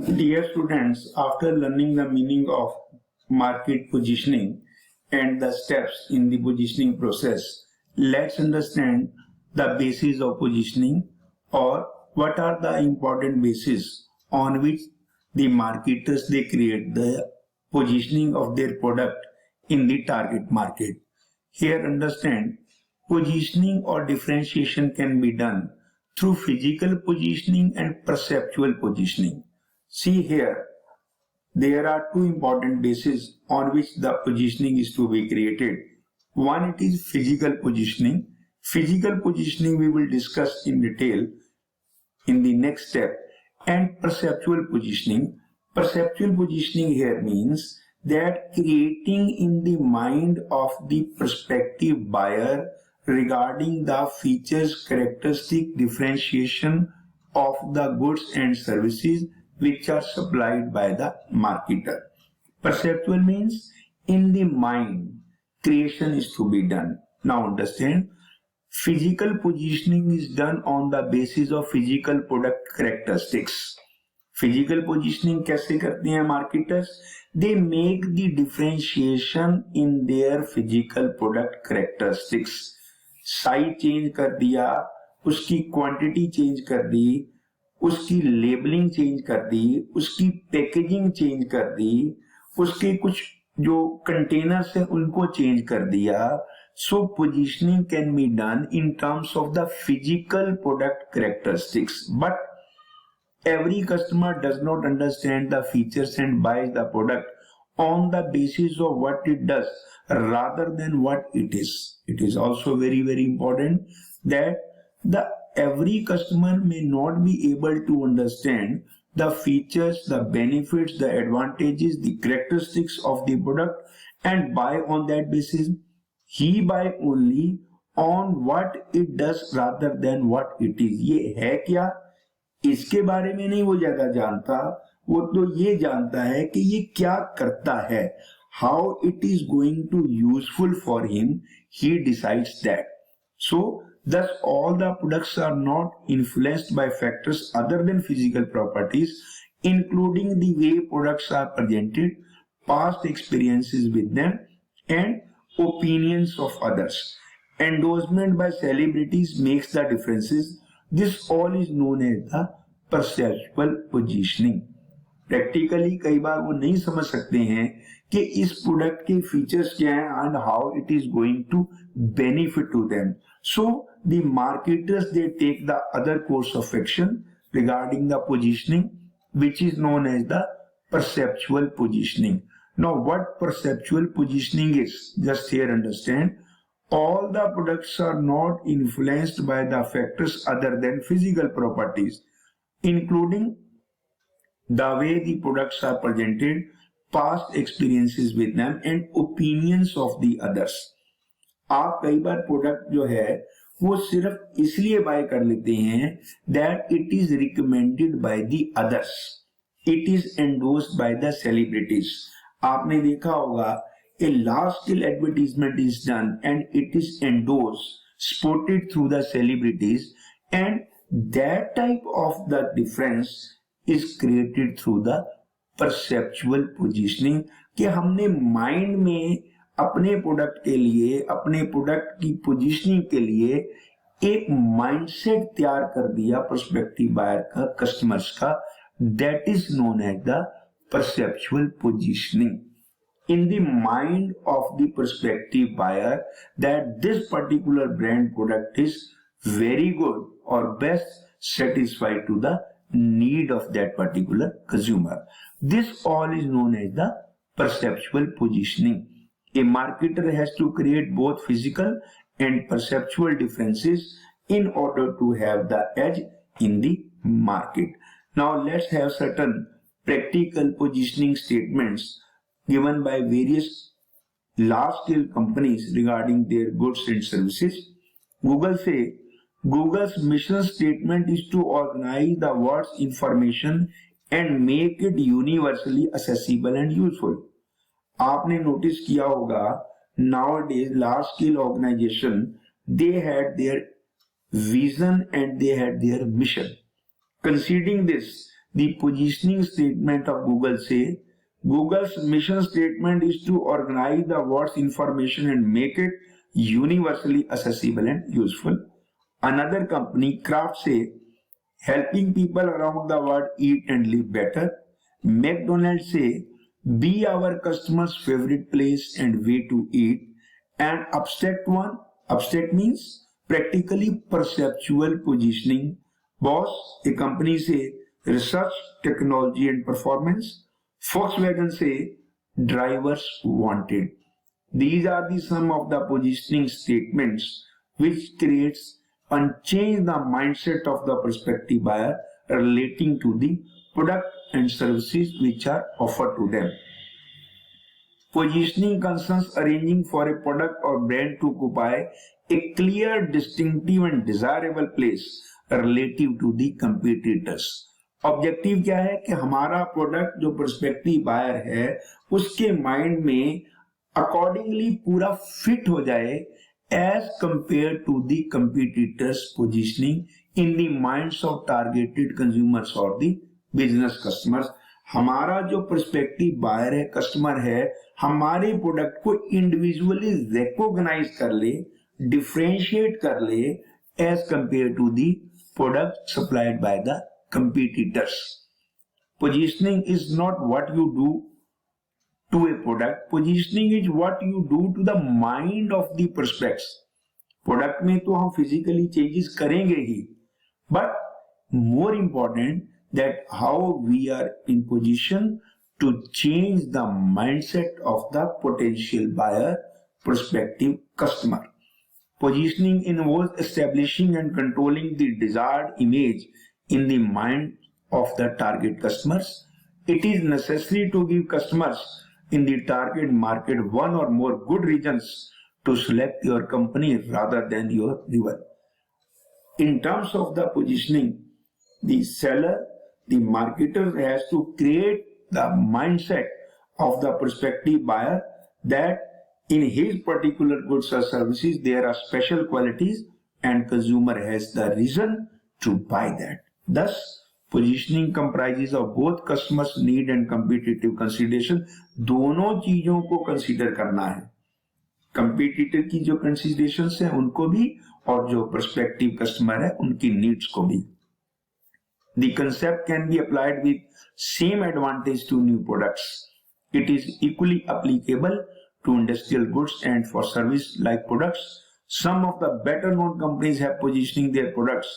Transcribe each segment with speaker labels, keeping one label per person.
Speaker 1: Dear students, after learning the meaning of market positioning and the steps in the positioning process, let's understand the basis of positioning or what are the important bases on which the marketers they create the positioning of their product in the target market. Here understand positioning or differentiation can be done through physical positioning and perceptual positioning. See here, there are two important bases on which the positioning is to be created. One, it is physical positioning. Physical positioning we will discuss in detail in the next step. And perceptual positioning. Perceptual positioning here means that creating in the mind of the prospective buyer regarding the features, characteristic, differentiation of the goods and services which are supplied by the marketer. Perceptual means in the mind creation is to be done. Now understand, physical positioning is done on the basis of physical product characteristics. Physical positioning कैसे करते हैं marketers? They make the differentiation in their physical product characteristics. Size change कर दिया, उसकी quantity change कर दी, उसकी labelling change कर दी, उसकी पैकेजिंग चेंज कर दी, उसके कुछ जो कंटेनर्स हैं उनको चेंज कर दिया. So positioning can be done in terms of the physical product characteristics, but every customer does not understand the features and buys the product on the basis of what it does rather than what it is. It is also very important that the every customer may not be able to understand the features, the benefits, the advantages, the characteristics of the product and buy on that basis. He buy only on what it does rather than what it is. ये है क्या? इसके बारे में नहीं वो ज्यादा जानता, वो तो ये जानता है कि ये क्या करता है. How it is going to useful for him, he decides that. So thus all the products are not influenced by factors other than physical properties, including the way products are presented, past experiences with them, and opinions of others. Endorsement by celebrities makes the differences. This all is known as the perceptual positioning. Practically कई बार वो नहीं समझ सकते हैं कि इस product के features क्या हैं and how it is going to benefit to them. So the marketers they take the other course of action regarding the positioning which is known as the perceptual positioning. Now what perceptual positioning is, just here understand, all the products are not influenced by the factors other than physical properties, including the way the products are presented, past experiences with them and opinions of the others. आप कई बार product जो है वो सिर्फ इसलिए bye कर लेते हैं that it is recommended by the others, it is endorsed by the celebrities. आपने देखा होगा a large scale advertisement is done and it is endorsed, spotted through the celebrities, and that type of the difference is created through the perceptual positioning कि हमने mind में अपने product के लिए, अपने प्रोडक्ट की पोजीशनिंग के लिए एक माइंडसेट तैयार कर दिया प्रोस्पेक्टिव बायर का, कस्टमर्स का. That is known as the perceptual positioning in the mind of the prospective buyer that this particular brand product is very good or best satisfied to the need of that particular consumer. This all is known as the perceptual positioning. A marketer has to create both physical and perceptual differences in order to have the edge in the market. Now let's have certain practical positioning statements given by various large-scale companies regarding their goods and services. Google's mission statement is to organize the world's information and make it universally accessible and useful. आपने notice किया होगा nowadays large-scale organization they had their vision and they had their mission. Considering this, the positioning statement of Google say, Google's mission statement is to organize the world's information and make it universally accessible and useful. Another company, Kraft, say, helping people around the world eat and live better. McDonald's say, be our customers' favorite place and way to eat. And abstract means practically perceptual positioning. Boss, a company say, research, technology and performance. Volkswagen say, drivers wanted. These are the some of the positioning statements which creates and change the mindset of the prospective buyer relating to the product and services which are offered to them. Positioning concerns arranging for a product or brand to occupy a clear, distinctive and desirable place relative to the competitors. Objective क्या है कि हमारा product जो prospective buyer है उसके mind में accordingly पूरा fit हो जाए as compare to the competitors positioning in the minds of targeted consumers और द बिजनेस कस्टमर्स. हमारा जो प्रोस्पेक्टिव बायर है, कस्टमर है, हमारे प्रोडक्ट को इंडिविजुअली रिकॉग्नाइज कर ले, डिफरेंशिएट कर ले as compare to the product supplied by the competitors. Positioning is not what you do to a product. Positioning is what you do to the mind of the prospects. Product में तो हम physically changes करेंगे ही, but more important that how we are in position to change the mindset of the potential buyer, prospective customer. Positioning involves establishing and controlling the desired image in the mind of the target customers. It is necessary to give customers in the target market one or more good reasons to select your company rather than your rival. In terms of the positioning, the seller, the marketer has to create the mindset of the prospective buyer that in his particular goods or services there are special qualities and consumer has the reason to buy that. Thus, positioning comprises of both customers' need and competitive consideration. दोनों चीजों को consider करना है, कंपीटिटर की जो considerations है उनको भी और जो प्रोस्पेक्टिव कस्टमर है उनकी नीड्स को भी. The concept can be applied with same advantage to new products. It is equally applicable to industrial goods and for service like products. Some of the better known companies have positioning their products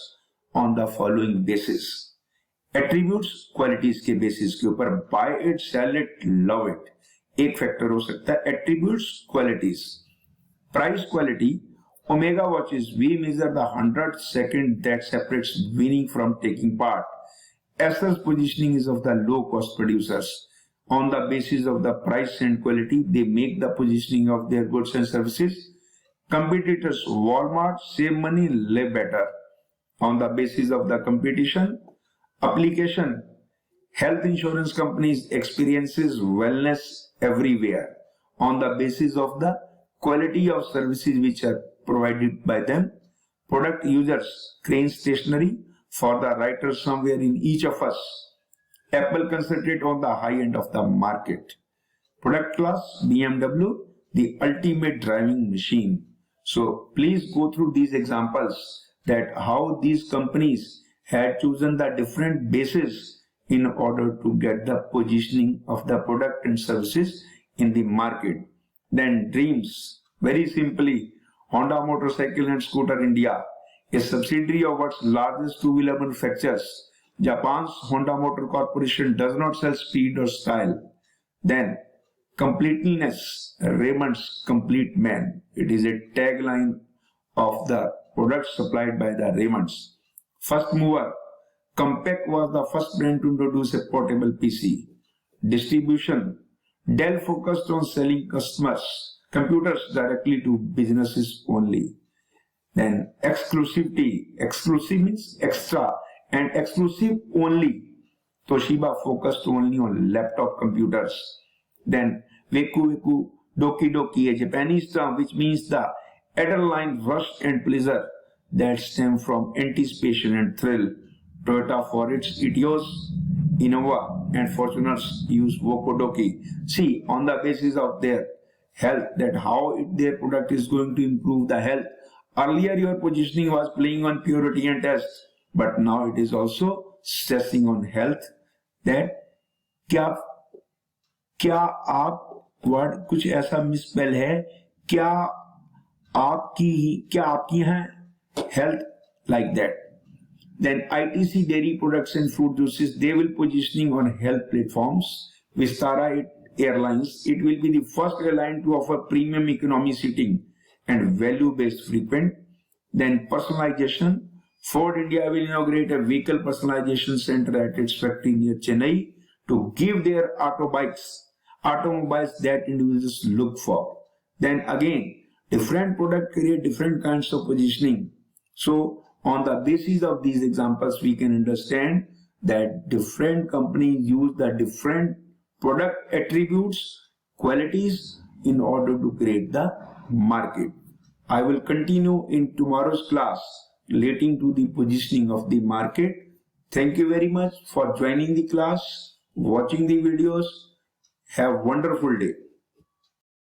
Speaker 1: on the following basis. Attributes, qualities के basis के ऊपर, buy it, sell it, love it. एक factor हो सकता है. Attributes, qualities. Price, quality. Omega watches, we measure the 100th second that separates winning from taking part. Acer's positioning is of the low cost producers. On the basis of the price and quality, they make the positioning of their goods and services. Competitors, Walmart, save money, live better. On the basis of the competition. Application, health insurance companies experiences wellness everywhere on the basis of the quality of services which are provided by them. Product users, Crane Stationery, for the writers somewhere in each of us. Apple concentrate on the high end of the market. Product class, BMW, the ultimate driving machine. So please go through these examples that how these companies had chosen the different bases in order to get the positioning of the product and services in the market. Then Dreams, very simply, Honda Motorcycle and Scooter India, a subsidiary of world's largest two-wheeler manufacturers. Japan's Honda Motor Corporation does not sell speed or style. Then Completeness, Raymond's Complete Man. It is a tagline of the products supplied by the Raymonds. First mover, Compaq was the first brand to introduce a portable PC. Distribution, Dell focused on selling computers directly to businesses only. Then exclusivity, exclusive means extra and exclusive only. Toshiba focused only on laptop computers. Then Weku Doki Doki, a Japanese term which means the adrenaline rush and pleasure that stem from anticipation and thrill. Toyota for its Etios, Innova and Fortuners use Vokodoki. See, on the basis of their health, that how their product is going to improve the health. Earlier your positioning was playing on purity and taste, but now it is also stressing on health. That क्या आप word कुछ ऐसा मिसस्पेल है, क्या आपकी है health like that. Then ITC dairy products and fruit juices, they will positioning on health platforms. Vistara Airlines, it will be the first airline to offer premium economy seating and value-based frequent. Then personalization, Ford India will inaugurate a vehicle personalization center at its factory near Chennai to give their automobiles that individuals look for. Then again, different product create different kinds of positioning. So on the basis of these examples, we can understand that different companies use the different product attributes, qualities in order to create the market. I will continue in tomorrow's class relating to the positioning of the market. Thank you very much for joining the class, watching the videos. Have a wonderful day.